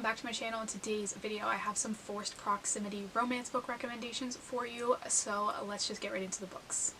welcome back to my channel. In today's video I have some forced proximity romance book recommendations for you, so let's just get right into the books.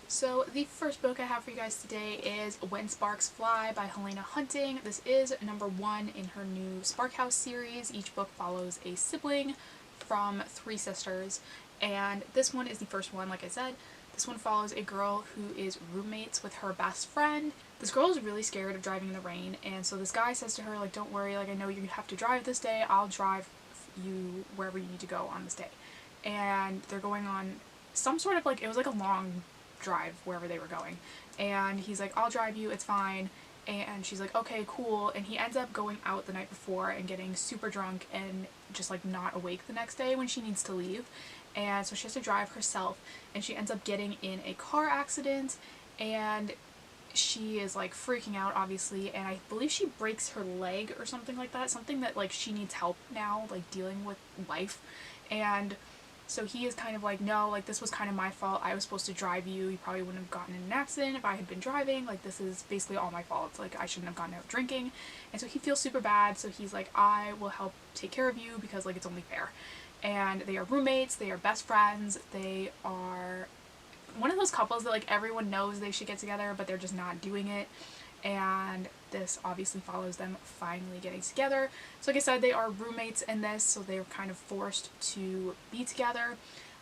So the first book I have for you guys today is When Sparks Fly by Helena Hunting. This is number 1 in her new Spark House series. Each book follows a sibling from 3 sisters, and this one is the first one. Like I said, this one follows a girl who is roommates with her best friend. This girl is really scared of driving in the rain, and so this guy says to her, like, don't worry, like, I know you have to drive this day, I'll drive you wherever you need to go on this day. And they're going on some sort of, like, it was like a long drive wherever they were going, and he's like, I'll drive you, it's fine. And she's like, okay, cool. And he ends up going out the night before and getting super drunk and just like not awake the next day when she needs to leave. And so she has to drive herself, and she ends up getting in a car accident, and she is like freaking out, obviously, and I believe she breaks her leg or something like that, something that like she needs help now, like dealing with life. And so he is kind of like, no, like, this was kind of my fault, I was supposed to drive you, you probably wouldn't have gotten in an accident if I had been driving, like, this is basically all my fault, like, I shouldn't have gotten out drinking. And so he feels super bad, so he's like, I will help take care of you because, like, it's only fair. And they are roommates, they are best friends, they are one of those couples that, like, everyone knows they should get together, but they're just not doing it. And this obviously follows them finally getting together. So like I said, they are roommates in this, so they're kind of forced to be together.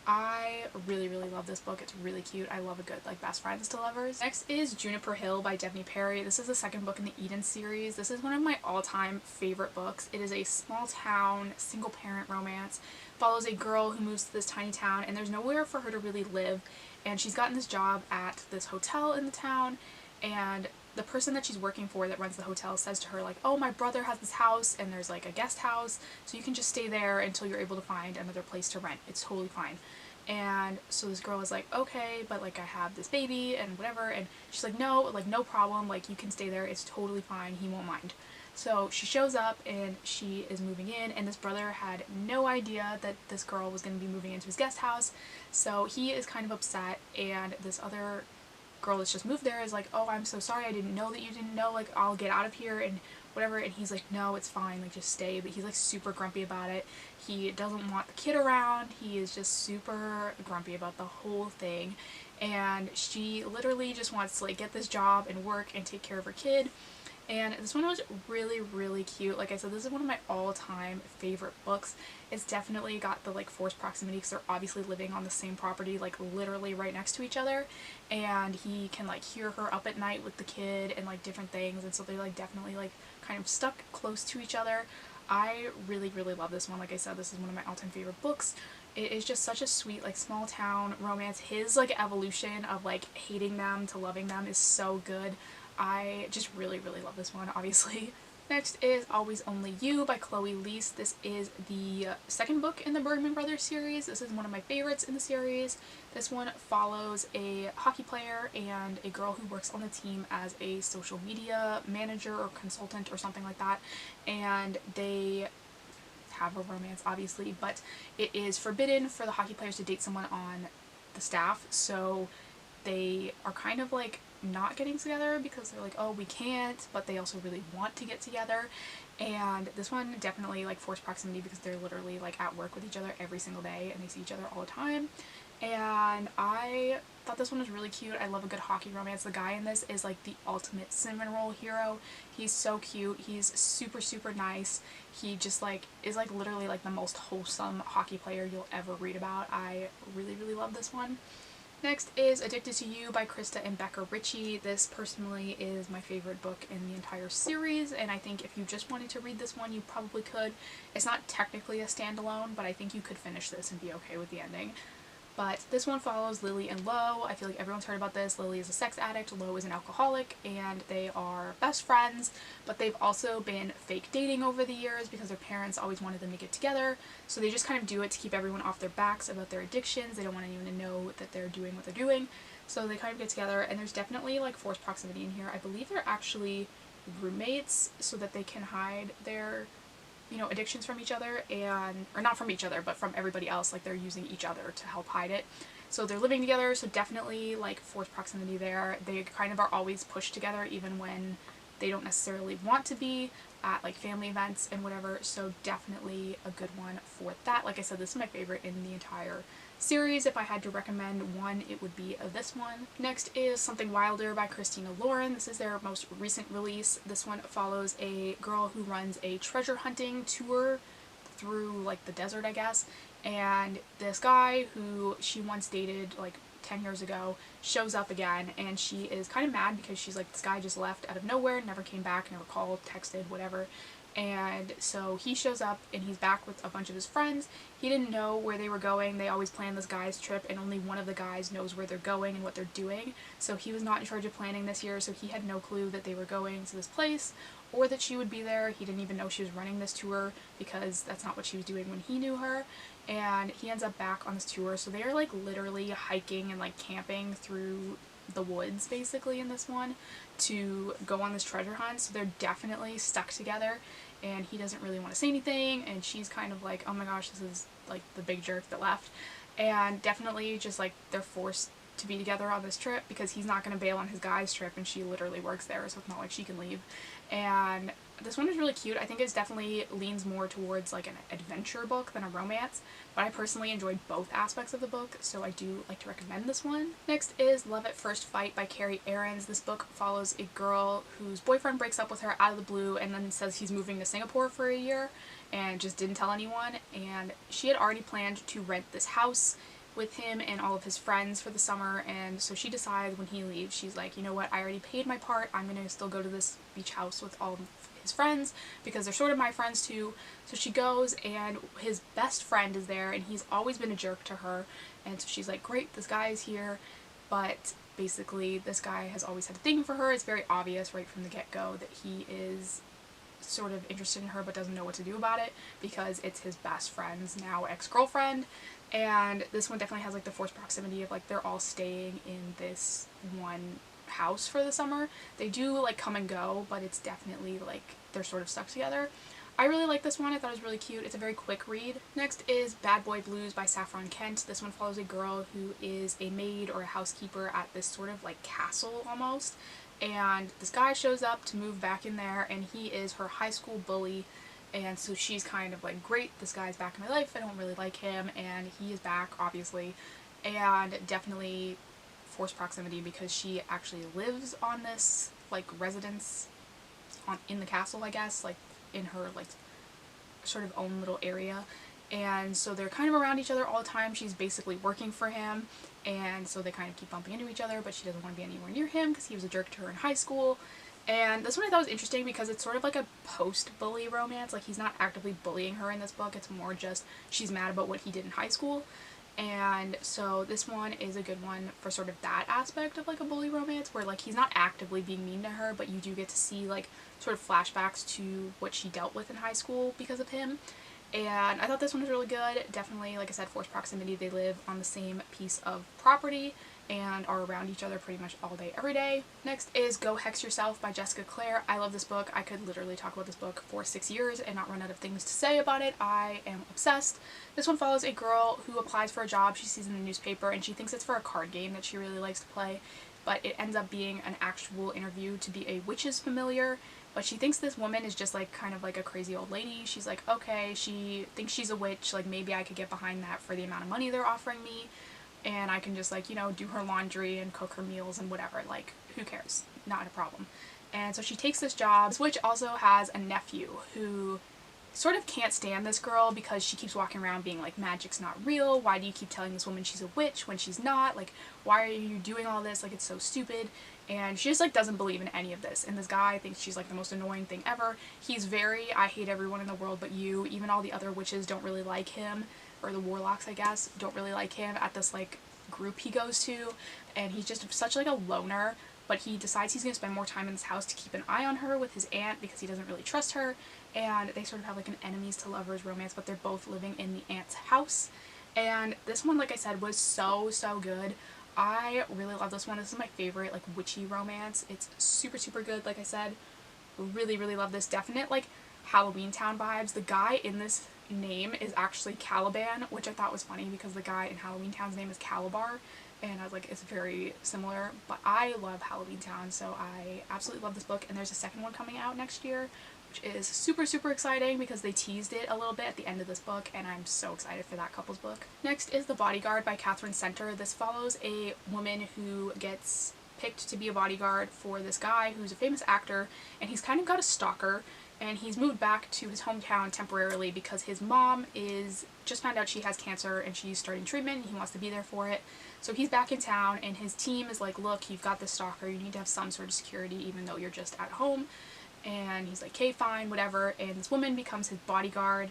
I really love this book. It's really cute. I love a good, like, best friends to lovers. Next is Juniper Hill by Devney. This is the second book in the Eden series. This is one of my all-time favorite books. It is a small town, single parent romance. Follows a girl who moves to this tiny town, and there's nowhere for her to really live. And she's gotten this job at this hotel in the town, and the person that she's working for that runs the hotel says to her, like, oh, my brother has this house and there's like a guest house, so you can just stay there until you're able to find another place to rent. It's totally fine. And so this girl is like, okay, but like I have this baby and whatever, and she's like, no, like, no problem, like, you can stay there, it's totally fine, he won't mind. So she shows up and she is moving in, and this brother had no idea that this girl was going to be moving into his guest house, so he is kind of upset. And this other girl that's just moved there is like, oh, I'm so sorry, I didn't know that you didn't know, like, I'll get out of here and whatever. And he's like, no, it's fine, like, just stay. But he's like super grumpy about it. He doesn't want the kid around. He is just super grumpy about the whole thing, and she literally just wants to, like, get this job and work and take care of her kid. And this one was really cute. Like I said, this is one of my all-time favorite books. It's definitely got the, like, forced proximity because they're obviously living on the same property, like, literally right next to each other, and he can, like, hear her up at night with the kid and, like, different things, and so they're, like, definitely, like, kind of stuck close to each other. I really love this one. Like I said, this is one of my all-time favorite books. It is just such a sweet, like, small town romance. His, like, evolution of, like, hating them to loving them is so good. I just really love this one, obviously. Next is Always Only You by Liese. This is the second book in the Bergman Brothers series. This is one of my favorites in the series. This one follows a hockey player and a girl who works on the team as a social media manager or consultant or something like that. And they have a romance, obviously, but it is forbidden for the hockey players to date someone on the staff. So they are kind of, like, not getting together because they're like, oh, we can't, but they also really want to get together. And this one definitely, like, forced proximity because they're literally, like, at work with each other every single day and they see each other all the time. And I thought this one was really cute. I love a good hockey romance. The guy in this is, like, the ultimate cinnamon roll hero. He's so cute. He's super nice. He just, like, is, like, literally, like, the most wholesome hockey player you'll ever read about. I really love this one. Next is Addicted to You by Krista and Becca Ritchie. This personally is my favorite book in the entire series, and I think if you just wanted to read this one, you probably could. It's not technically a standalone, but I think you could finish this and be okay with the ending. But this one follows Lily and Lo. I feel like everyone's heard about this. Lily is a sex addict, Lo is an alcoholic, and they are best friends, but they've also been fake dating over the years because their parents always wanted them to get together, so they just kind of do it to keep everyone off their backs about their addictions. They don't want anyone to know that they're doing what they're doing, so they kind of get together, and there's definitely, like, forced proximity in here. I believe they're actually roommates so that they can hide their, you know, addictions from each other, and, or not from each other, but from everybody else. Like, they're using each other to help hide it. So they're living together, so definitely, like, forced proximity there. They kind of are always pushed together even when they don't necessarily want to be at like family events and whatever, so definitely a good one for that. Like I said, this is my favorite in the entire series. If I had to recommend one, it would be this one. Next is Something Wilder by Christina Lauren. This is their most recent release. This one follows a girl who runs a treasure hunting tour through like the desert, I guess, and this guy who she once dated like 10 years ago shows up again, and she is kind of mad because she's like, this guy just left out of nowhere, never came back, never called, texted, whatever. And so he shows up and he's back with a bunch of his friends. He didn't know where they were going. They always plan this guy's trip, and only one of the guys knows where they're going and what they're doing. So he was not in charge of planning this year, so he had no clue that they were going to this place or that she would be there. He didn't even know she was running this tour because that's not what she was doing when he knew her. And he ends up back on this tour, so they are like literally hiking and like camping through the woods basically in this one to go on this treasure hunt. So they're definitely stuck together, and he doesn't really want to say anything, and she's kind of like, oh my gosh, this is like the big jerk that left. And definitely just like they're forced to be together on this trip because he's not going to bail on his guy's trip, and she literally works there, so it's not like she can leave. And this one is really cute. I think it definitely leans more towards like an adventure book than a romance, but I personally enjoyed both aspects of the book, so I do like to recommend this one. Next is Love at First Fight by Carrie. This book follows a girl whose boyfriend breaks up with her out of the blue and then says he's moving to Singapore for a year and just didn't tell anyone, and she had already planned to rent this house with him and all of his friends for the summer. And so she decides when he leaves, she's like, you know what, I already paid my part, I'm gonna still go to this beach house with all of his friends because they're sort of my friends too. So she goes, and his best friend is there, and he's always been a jerk to her, and so she's like, great, this guy is here. But basically this guy has always had a thing for her. It's very obvious right from the get-go that he is sort of interested in her but doesn't know what to do about it because it's his best friend's now ex-girlfriend. And this one definitely has like the forced proximity of like they're all staying in this one house for the summer. They do like come and go, but it's definitely like they're sort of stuck together. I really like this one. I thought it was really cute. It's a very quick read. Next is Bad Boy Blues by Saffron. This one follows a girl who is a maid or a housekeeper at this sort of like castle almost, and this guy shows up to move back in there, and he is her high school bully. And so she's kind of like, great, this guy's back in my life, I don't really like him, and he is back, obviously. And definitely forced proximity because she actually lives on this, like, residence in the castle, I guess, like, in her, like, sort of own little area. And so they're kind of around each other all the time. She's basically working for him, and so they kind of keep bumping into each other, but she doesn't want to be anywhere near him because he was a jerk to her in high school. And this one I thought was interesting because it's sort of like a post-bully romance. Like, he's not actively bullying her in this book. It's more just she's mad about what he did in high school. And so this one is a good one for sort of that aspect of like a bully romance where like he's not actively being mean to her, but you do get to see like sort of flashbacks to what she dealt with in high school because of him. And I thought this one was really good. Definitely, like I said, forced proximity. They live on the same piece of property and are around each other pretty much all day, every day. Next is Go Hex Yourself by Jessica Clare. I love this book. I could literally talk about this book for 6 years and not run out of things to say about it. I am obsessed. This one follows a girl who applies for a job she sees in the newspaper, and she thinks it's for a card game that she really likes to play, but it ends up being an actual interview to be a witch's familiar. But she thinks this woman is just like kind of like a crazy old lady. She's like, okay, she thinks she's a witch, like maybe I could get behind that for the amount of money they're offering me, and I can just like, you know, do her laundry and cook her meals and whatever, like who cares, not a problem. And so she takes this job. This witch also has a nephew who sort of can't stand this girl because she keeps walking around being like, magic's not real, why do you keep telling this woman she's a witch when she's not, like why are you doing all this, like it's so stupid. And she just like doesn't believe in any of this, and this guy thinks she's like the most annoying thing ever. He's very, I hate everyone in the world but you. Even all the other witches don't really like him, or the warlocks I guess, don't really like him at this like group he goes to, and he's just such like a loner. But he decides he's going to spend more time in this house to keep an eye on her with his aunt because he doesn't really trust her, and they sort of have like an enemies to lovers romance, but they're both living in the aunt's house. And this one, like I said, was so good. I really love this one. This is my favorite like witchy romance. It's super good. Like I said, really love this. Definite like Halloween Town vibes. The guy in this name is actually Caliban, which I thought was funny because the guy in Halloween Town's name is Calabar, and I was like, it's very similar. But I love Halloween Town, so I absolutely love this book, and there's a second one coming out next year, which is super, super exciting because they teased it a little bit at the end of this book, and I'm so excited for that couple's book. Next is The Bodyguard by Katherine. This follows a woman who gets picked to be a bodyguard for this guy who's a famous actor, and he's kind of got a stalker, and he's moved back to his hometown temporarily because his mom is just found out she has cancer and she's starting treatment and he wants to be there for it. So he's back in town, and his team is like, look, you've got this stalker, you need to have some sort of security even though you're just at home. And he's like, okay, fine, whatever. And this woman becomes his bodyguard,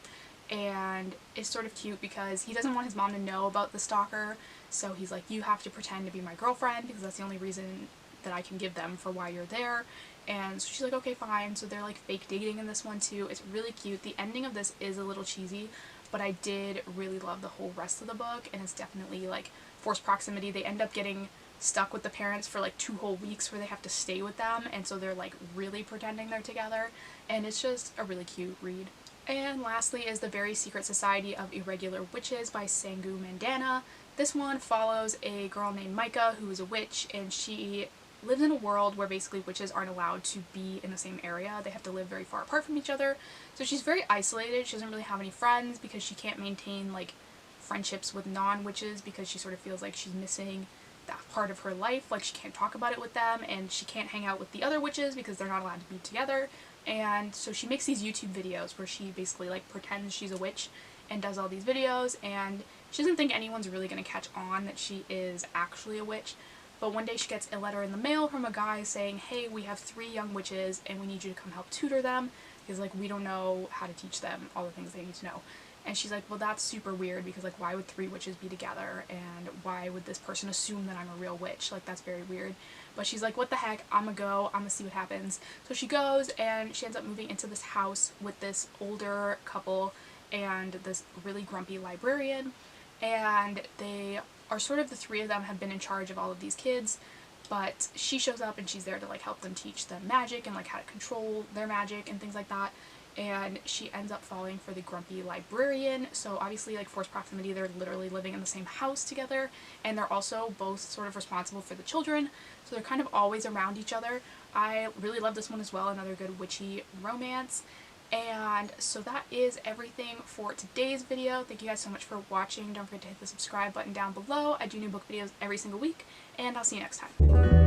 and it's sort of cute because he doesn't want his mom to know about the stalker, so he's like, you have to pretend to be my girlfriend because that's the only reason that I can give them for why you're there. And so she's like, okay, fine. So they're like fake dating in this one too. It's really cute. The ending of this is a little cheesy, but I did really love the whole rest of the book, and it's definitely like forced proximity. They end up getting stuck with the parents for like 2 whole weeks where they have to stay with them, and so they're like really pretending they're together, and it's just a really cute read. And lastly is The Very Secret Society of Irregular Witches by Sangu Mandanna. This one follows a girl named Micah who is a witch, and she lives in a world where basically witches aren't allowed to be in the same area. They have to live very far apart from each other. So she's very isolated. She doesn't really have any friends because she can't maintain like friendships with non-witches because she sort of feels like she's missing that part of her life. Like she can't talk about it with them, and she can't hang out with the other witches because they're not allowed to be together. And so she makes these YouTube videos where she basically like pretends she's a witch and does all these videos, and she doesn't think anyone's really going to catch on that she is actually a witch. But one day she gets a letter in the mail from a guy saying, hey, we have 3 young witches and we need you to come help tutor them because like we don't know how to teach them all the things they need to know. And she's like, well, that's super weird because like why would 3 witches be together, and why would this person assume that I'm a real witch? Like that's very weird. But she's like, what the heck, I'm gonna see what happens. So she goes, and she ends up moving into this house with this older couple and this really grumpy librarian, and they are sort of, the 3 of them have been in charge of all of these kids, but she shows up and she's there to like help them teach them magic and like how to control their magic and things like that. And she ends up falling for the grumpy librarian. So obviously like forced proximity, they're literally living in the same house together, and they're also both sort of responsible for the children, so they're kind of always around each other. I really love this one as well, another good witchy romance. And so that is everything for today's video. Thank you guys so much for watching. Don't forget to hit the subscribe button down below. I do new book videos every single week, and I'll see you next time.